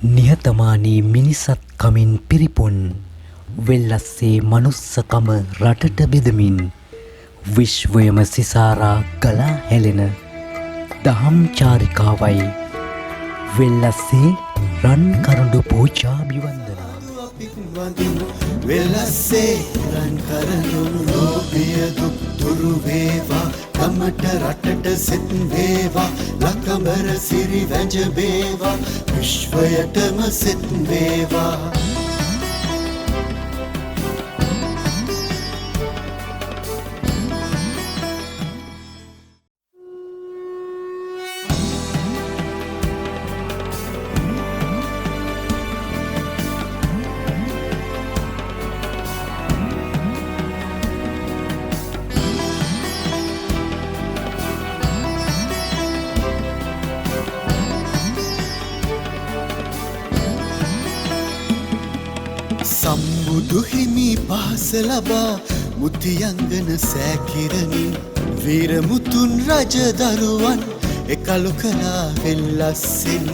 නිහතමානී මිනිසත් කමින් පිරිපුන් වෙල්ලස්සේ මනුස්සකම රටට බෙදමින් විශ්වයම සිසාරා ගලා හැලෙන දහම් චාරිකාවයි වෙල්ලස්සේ රන් කරඬු පූජා බිවන්දනා වෙල්ලස්සේ රන් කරඬු ලෝභය දුක් දුරු වේවා කමට රටට සෙත් වේවා ලකඹර සිරි වැජබේවා විශ්වයටම සෙත් වේවා සම්බුදු හිමි පහස ලබා මුතියංගන සෑකිරමින් වීරමුතුන් රජදරුවන් එකලු කලා වෙල්ලස්සින්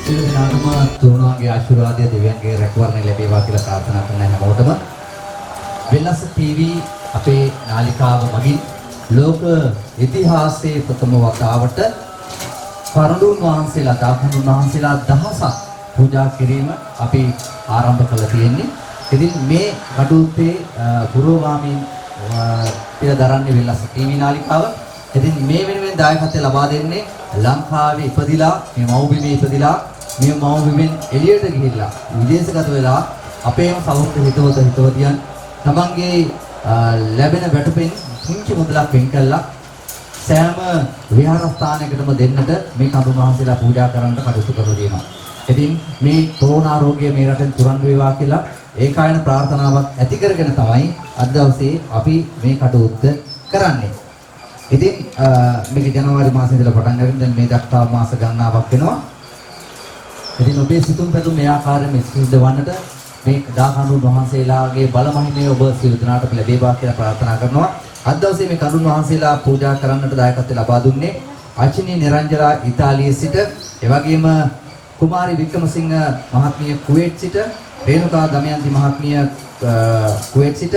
සිල්නාම තුනුවන්ගේ ආශිර්වාදය දෙවියන්ගේ රැකවරණය ලැබේවා කියලා ප්‍රාර්ථනා කරන හැමෝටම වෙල්ලස් ටීවී අපේ නාලිකාව මගින් ලෝක ඉතිහාසයේ ප්‍රථම වතාවට කරඬුන් වහන්සේලා දාපුණුන් වහන්සේලා දහසක් පූජා කිරීම අපි ආරම්භ කළා තියෙන්නේ. ඉතින් මේ කටුත්තේ පුරෝගාමීන් පිළ දරන්නේ වෙල්ලස් ටීවී නාලිකාව. ඉතින් මේ වෙනුවෙන් දායකත්වය ලබා දෙන්නේ ලංකාවේ ඉපදිලා මේ මව්බිමේ ඉපදිලා මේ මව්බිමෙන් එළියට ගිහිල්ලා විදේශගත වෙලා අපේම සෞඛ්‍ය හිතවතියන් තමන්ගේ ලැබෙන වැටුපෙන් පුංචි මුදලක් වෙන් කළා සෑම විහාරස්ථානයකටම දෙන්නට මේ කඳුන් වහන්සේලා පූජා කරන්නට කටයුතු කරලා තියෙනවා. ඉතින් මේ කොරෝනා රෝගය මේ රටෙන් තුරන් වේවා කියලා ඒකායන ප්‍රාර්ථනාවක් ඇති කරගෙන තමයි අද දවසේ අපි මේ කටයුත්ත කරන්නේ. ඉතින් මේක ජනවාරි මාසයේ ඉඳලා පටන් ගන්න දැන් මේ දක්වා මාස ගණනාවක් වෙනවා. ඉතින් ඔබේ සිතුම් පැතුම් මේ ආකාරයෙන් සිද්ධ වන්නට මේ දාකඳුන් වහන්සේලාගේ බල මහිමය ඔබ සියලු දෙනාට ලැබේවා කියලා ප්‍රාර්ථනා කරනවා. අද දවසේ මේ කඳුන් වහන්සේලා පූජා කරන්නට දායකත්වය ලබා දුන්නේ අචිනී නිරංජලා ඉතාලියේ සිට එවැගේම කුමාරි වික්‍රමසිංහ මහත්මිය කුවේට් සිට රේණුකා දමයන්ති මහත්මිය කුවේට් සිට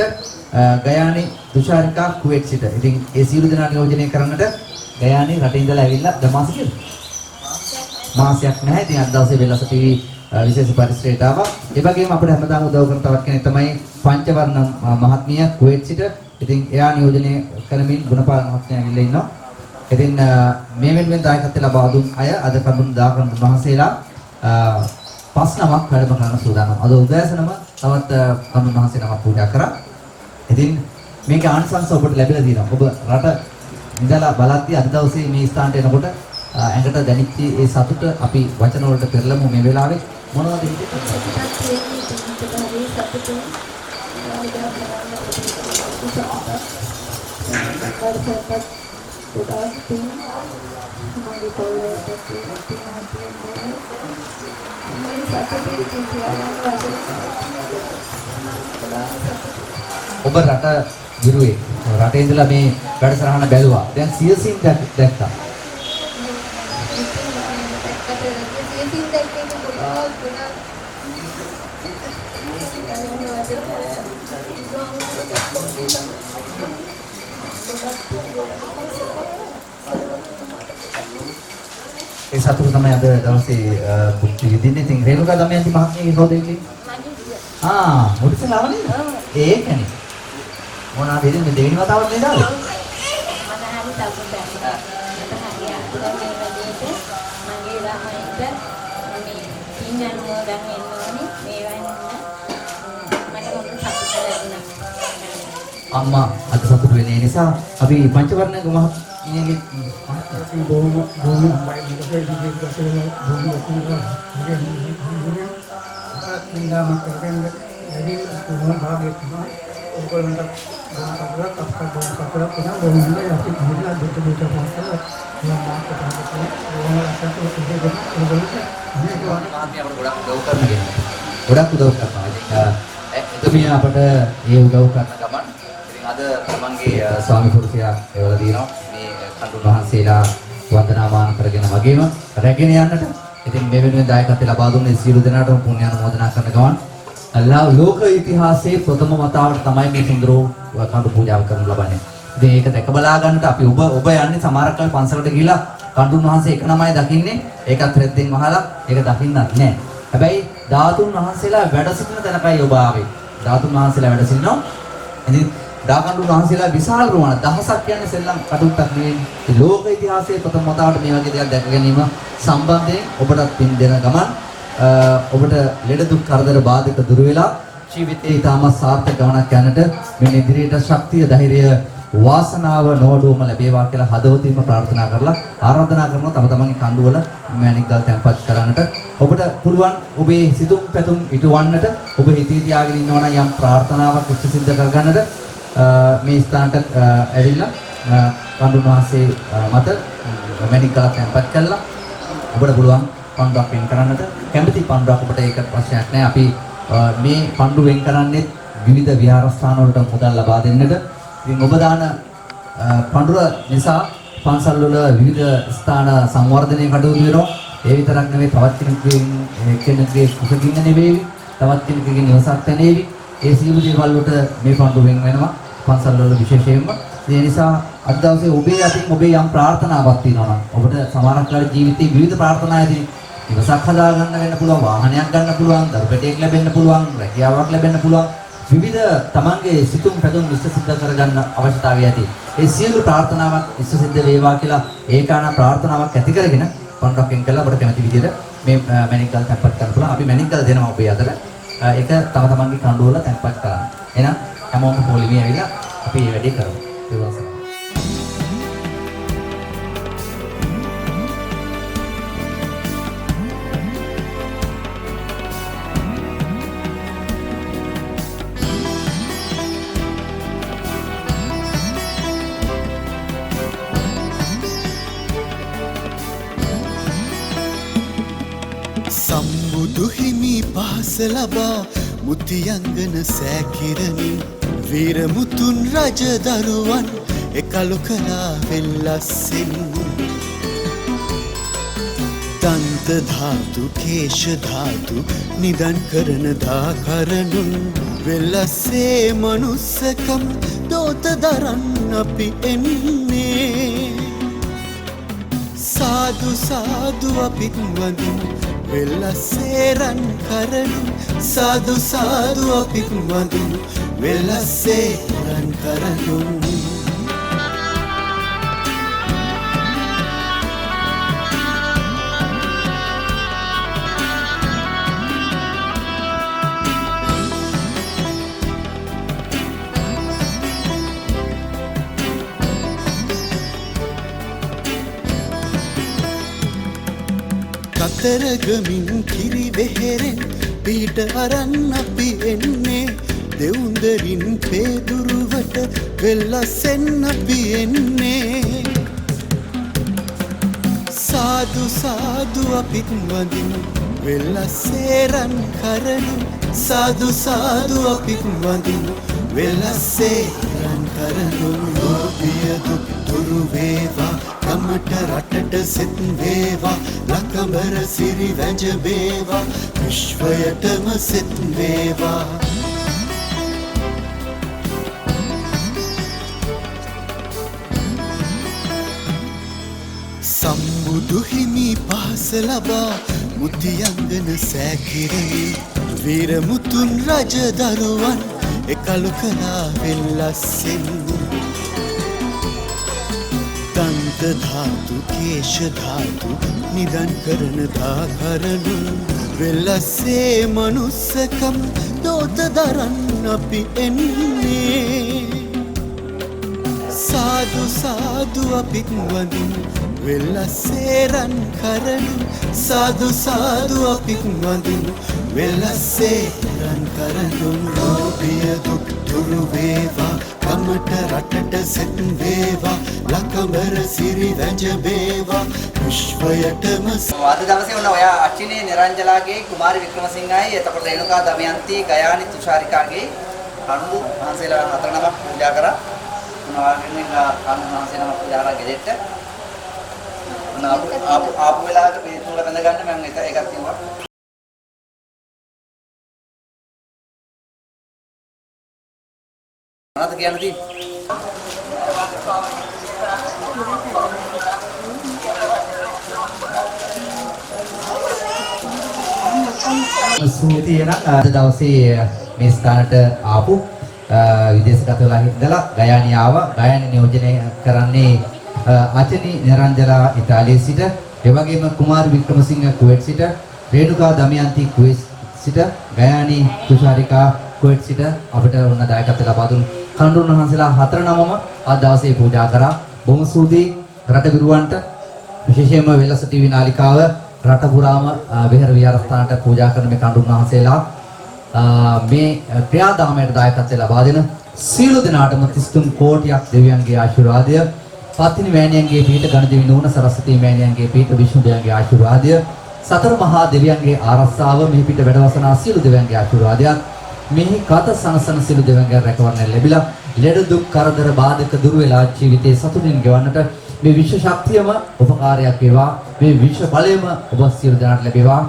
ගයානි තුෂාරිකා කුවේට් සිට. ඉතින් ඒ සියලු දෙනා නියෝජනය කරන්නට ගයානි රටේ ඉඳලා ඇවිල්ලා දමාස කියලා මාසයක් නැහැ. ඉතින් අද දවසේ වෙලස ටීවී විශේෂ පරිශ්‍රයට ආවා. ඒ වගේම අපිට හැමදාම උදව් කරන තවත් කෙනෙක් තමයි පංචවර්ණ මහත්මිය කුවේට් සිට. ඉතින් එයා නියෝජනය කරමින් ගුණපාල මහත්මයා ඇවිල්ලා ඉන්නවා. ඉතින් මේ වෙනුවෙන් දායකත්වය ලබා දුන් අය අද කඳුන් දාකඳුන් වහන්සේලා 5 නමක් වැඩම කරන්න සූදානම්. අද උදෑසනම තවත් කඳුන් වහන්සේ නමක් පූජා කරා. ඉතින් මේක ආනිසංස ඔබට ලැබිලා තියෙනවා. ඔබ රට ඉඳලා බලද්දී අද දවසේ මේ ස්ථානට එනකොට ඇඟට දැනෙච්ච ඒ සතුට අපි වචන වලට පෙරලමු මේ වෙලාවේ. මොනවද ඔබ රට ගිරුවේ රටේ ඉඳලා මේ වැඩසටහන බැලුවා. දැන් සියසින් දැක්කා. ඒ සතුට තමයි අද දවසේ පුංචි විදින්නේ. ඉතින් රේණුකා දමයන්ති මහත්මියගේ කවුද ඉන්නේ? මුඩිසලාව නේද? ඒකනේ. මොනවාද ඉතින් මේ දෙවෙනි වතාවට නේද ආවේ? අම්මා අද සතුට වෙන නිසා අපි පංචවර්ණක මහත්මියගේ බොහොම අම්මයි ඉඳලා බොහොම කරගෙන වැඩි කොහොම භාගයක් තමයි ඔයගොල්ලන්ට අපරාධ අපරාධ පුනා බොහොම අපි කිව්ලා දෙක දෙක පාස්ලා මම මාකට බොහොම අසතුට වෙනවා ඔයගොල්ලන්ට මේක මාත්‍ය අපට ගොඩක් උදව් කරනවා. ගොඩක් උදව් කරනවා. එතුමිය අපට ඒ උදව් කරන ගමන් ඉතින් අද තමන්ගේ ස්වාමි පුරුෂයා එවලා දිනවා මේ කඳුන් වහන්සේලා වන්දනාමාන කරගෙන වගේම රැගෙන යන්නට ඉතින් මේ වෙනුවෙන් දායකත්වය ලබා දුන්නේ සියලු දෙනාටම පුණ්‍ය අනුමෝදනා කරන ගමන් ලෝක ඉතිහාසයේ ප්‍රථම වතාවට තමයි මේ සුන්දර කඳු පූජාව කරනු ලබන්නේ. ඉතින් ඒක දැක බලා ගන්නට අපි ඔබ යන්නේ සමහරක් කල් පන්සලට ගිහිලා කඳුන් වහන්සේ එක නමයි දකින්නේ. ඒකත් රෙද්දෙන් වහලා ඒක දකින්නත් නෑ. හැබැයි ධාතුන් වහන්සේලා වැඩ සිටින තැනකයි ඔබ ආවේ. ධාතුන් වහන්සේලා වැඩ සිටිනවා. ඉතින් දාකඳුන් වහන්සේලා විශාල ප්‍රමාණ දහසක් කියන්නේ සෙල්ලම් කටුත්තක් නෙවෙයි. ඒ ලෝක ඉතිහාසයේ ප්‍රථම වතාවට මේ වගේ දෙයක් දැක ගැනීම සම්බන්ධයෙන් ඔබටත් පින් දෙන ගමන් ඔබට ලෙඩ දුක් කරදර බාධක දුර වෙලා ජීවිතේ ඊටම සාර්ථක ගමනක් යන්නට මේ ඉදිරියට ශක්තිය ධෛර්යය වාසනාව නොවඩුවම ලැබේවා කියලා හදවතින්ම ප්‍රාර්ථනා කරලා ආරාධනා කරනවා තම තමන්ගේ කඳුවල මැණික් ගල් තැන්පත් කරන්නට ඔබට පුළුවන් ඔබේ සිතුම් පැතුම් ඉටවන්නට ඔබ හිතේ තියාගෙන ඉන්නවා නම් යම් ප්‍රාර්ථනාවක් ඉෂ්ට සිද්ධ කරගන්නට මේ ස්ථානට ඇවිල්ලා කඳුන් වහන්සේ මත මැණික් ගල් තැන්පත් කළා ඔබට පුළුවන් පණ්ඩුවක් වෙන් කරන්නට කැමති පණ්ඩුවක් ඔබට ඒක ප්‍රශ්නයක් නෑ අපි මේ පණ්ඩු වෙන් කරන්නේ විවිධ විහාරස්ථාන වලට මුදල් ලබා දෙන්නට ඉතින් ඔබ දාන පඬුර නිසා පන්සල් වල විවිධ ස්ථාන සංවර්ධනය කටයුතු වෙනවා. ඒ විතරක් නෙවෙයි තවත් කෙනෙකුගේ කුසගින්න නෙවෙයි තවත් කෙනෙකුගේ නිවසක් තැනේවි. ඒ සියලු දේවල් වලට මේ පඬුර වෙන වෙනවා පන්සල් වල විශේෂයෙන්ම. ඒ නිසා අද දවසේ ඔබේ අතින් ඔබේ යම් ප්‍රාර්ථනාවක් තියෙනවා නම් ඔබට සමහරක් වෙලාවට ජීවිතේ විවිධ ප්‍රාර්ථනා ඇති. ඉවසක් හදා ගන්න වෙන්න පුළුවන්, වාහනයක් ගන්න පුළුවන්, දරුපැටයක් ලැබෙන්න පුළුවන්, රැකියාවක් ලැබෙන්න පුළුවන්. විවිධ තමන්ගේ සිතුම් පැතුම් ඉෂ්ට සිද්ධ කරගන්න අවශ්‍යතාවය ඇති. ඒ සියලු ප්‍රාර්ථනාවක් ඉෂ්ට සිද්ධ වේවා කියලා ඒකාන ප්‍රාර්ථනාවක් ඇති කරගෙන පණ්ඩුවෙන් කළා අපිට කැමති විදිහට මේ මැණික් ගල් තැන්පත් කරන්න පුළුවන්. අපි මැණික් ගල් දෙනවා ඔබේ අතට. ඒක තම තමන්ගේ කඳු වල තැන්පත් කරන්න. එහෙනම් හැමෝම පොලිමේ ඇවිල්ලා අපි මේ වැඩේ කරමු. ඒ වගේ සම්බුදු හිමි පහස ලබා මුතියංගන සෑකිරමින් වීරමුතුන් රජ දරුවන් එකලු කලා වෙල්ලස්සෙන් දන්ත ධාතු කේශ ධාතු නිදන් කරන දාකරනුන් වෙල්ලස්සේ මනුස්සකම් දෝත දරන්න අපි එන්නේ සාදු සාදු අපිත් වඳින් වෙල්ලස්සේ රන් කරනු සාදු සාදු අපිත් වඳින් වෙල්ලස්සේ රන් කරනු කතරගමින් කිරි වෙහෙරෙන් පිට අරන් අපි එන්නේ දෙවුන්දරින් පේදුරුවට වෙල්ලස්සෙන් අපි එන්නේ සාදු සාදු අපිත් වඳින් වෙල්ලස්සේ රන් කරනු සාදු සාදු අපිත් වඳින් වෙල්ලස්සේ රන් කරනු ලෝභිය දුක් දුරු වේවා කමට රටට සෙත් වේවා ලකබර සිරි වැජ වේවා විශ්වයටම සෙත් වේවා සම්බුදු හිමි පහස ලබා මුතියංගන සෑකිරමි වීරමුතුන් රජ දරුවන් එකලු කලා වෙල්ලස්සෙන් දන්ත ධාතු කේශ ධාතු නිදන් කරන දාකරනු වෙල්ලස්සේ මනුස්සකම් දෝත දරන්න අපි එන්නේ සාදු සාදු අපිත් වඳින් වෙල්ලස්සේ රන් කරනු සාදු සාදු අපිත් වඳින් වෙල්ලස්සේ රන් කරනු ලෝභිය දුක් දුරු වේවා කමට රටට සෙත් වේවා ලකබර සිරි වැජ වේවා විශ්වයටම අද දවසේ වුණ ඔයා අචිනේ නිරංජලාගේ කුමාරි වික්‍රමසිංහයි එතකොට රේණුකා දමයන්ති ගයානි තුෂාරිකාගේ කඳු වහන්සේලා හතර නමක් පූජා කරා. මොනවාගෙන කඳු වහන්සේ නමක් පූජා කරා ගෙදෙට්ට. ආපු වෙලාවට මේ තුල බඳ ගන්න මම එකක් කිව්වා. මොනවද කියන්න තියෙන්නේ? ස්තුතියි නම් අද දවසේ මේ ස්ථානට ආපු විදේශගත වෙලා හිටදලා ගයානි ආවා. ගයානි නියෝජනය කරන්නේ අචනි නිරංජලා ඉතාලියේ සිට, ඒ වගේම කුමාර වික්‍රමසිංහ කුවේට් සිට, රේණුකා දමයන්ති කුවේට් සිට, ගයානි තුෂාරිකා කුවේට් සිට අපිට උන්න දායකත්වය ලබා දුන් කඳුන් වහන්සේලා 4 නමම අද දවසේ පූජා කරා. බොහොම ස්තුතියි රට විරුවන්ට, විශේෂයෙන්ම වෙලස ටීවී නාලිකාව රට පුරාම විහෙර විහාරස්ථානට පූජා කරන මේ කඳුන් වහන්සේලා මේ ක්‍රියාදාමයට දායකත්වය ලබා දෙන සියලු දෙනාටම 33 කෝටියක් දෙවියන්ගේ ආශිර්වාදය, පත්තිනි මෑණියන්ගේ පීඨ ගණදෙවි නෝන සරස්වතී මෑණියන්ගේ පීඨ විෂ්ණු දෙවියන්ගේ ආශිර්වාදය, සතර මහා දෙවියන්ගේ ආරක්ෂාව, මේ පිට වැඩවසනා සියලු දෙවියන්ගේ ආශිර්වාදයත්, මෙහි කත සනසන සියලු දෙවියන්ගේ රැකවරණය ලැබිලා ලෙඩ දුක් කරදර බාධක දුර වෙලා ජීවිතේ සතුටින් ගෙවන්නට මේ විශ්ව ශක්තියම උපකාරයක් වේවා. මේ විශ්ව බලයම ඔබ සියලු දෙනාට ලැබේවා.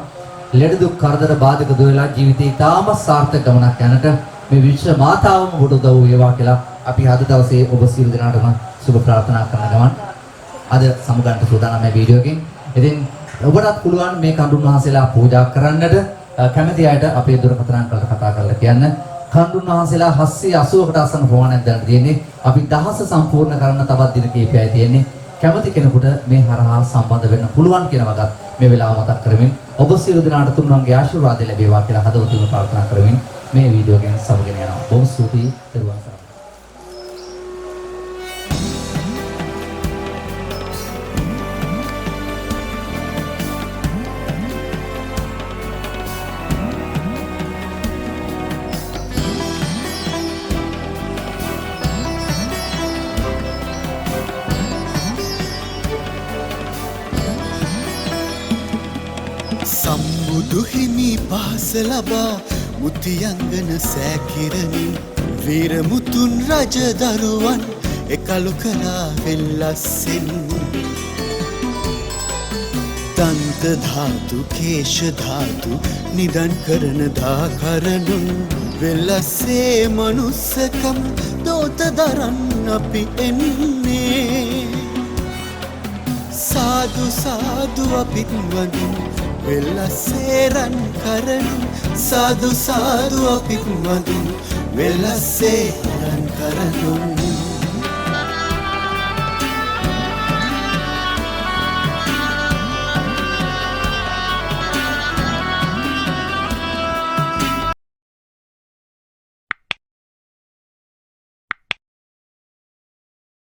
ලෙඩ දුක් කරදර බාධක දුර වෙලා ජීවිතේ තාම සාර්ථක ගමනක් යන්නට මේ විශ්ව මාතාවම ඔබට උදව් වේවා කියලා අපි අද දවසේ ඔබ සියලු දෙනාටම සුබ ප්‍රාර්ථනා කරන ගමන් අද සමුගන්න සූදානම් මේ වීඩියෝ එකෙන්. ඉතින් ඔබටත් පුළුවන් මේ කඳුන් වහන්සේලා පූජා කරන්නට කැමති අයට අපේ දුරකථන අංකවලට කතා කරලා කියන්න. කඳුන් වහන්සේලා 780කට අසන්න ප්‍රමාණයක් දැන් තියෙන්නේ. අපි දහස සම්පූර්ණ කරන්න තවත් දින කිහිපයයි තියෙන්නේ. කැමති කෙනෙකුට මේ හරහා සම්බන්ධ වෙන්න පුළුවන් කියන වගත් මේ වෙලාව මතක් කරමින් ඔබ සියලු දෙනාට තුන්වන්ගේ ආශිර්වාද ලැබේවා කියලා හදවතින්ම ප්‍රාර්ථනා කරමින් මේ වීඩියෝ ගැන සමගගෙන යනවා. බොහොම ස්තුතියි. දරුවන් සරණයි. සම්බුදු හිමි පහස ලබා මුතියංගන සෑකිරමින් වීරමුතුන් රජ දරුවන් එකලු කලා වෙල්ලස්සෙන් දන්ත ධාතු කේශ ධාතු නිදන් කරන දාකරනුන් වෙල්ලස්සේ මනුස්සකම් දෝත දරන්න අපි එන්නේ. සාදු සාදු අපිත් වඳින් වෙල්ලස්සේ රන් කරනු, සාදු සාදු අපිත් වඳින් වෙල්ලස්සේ රන් කරනු.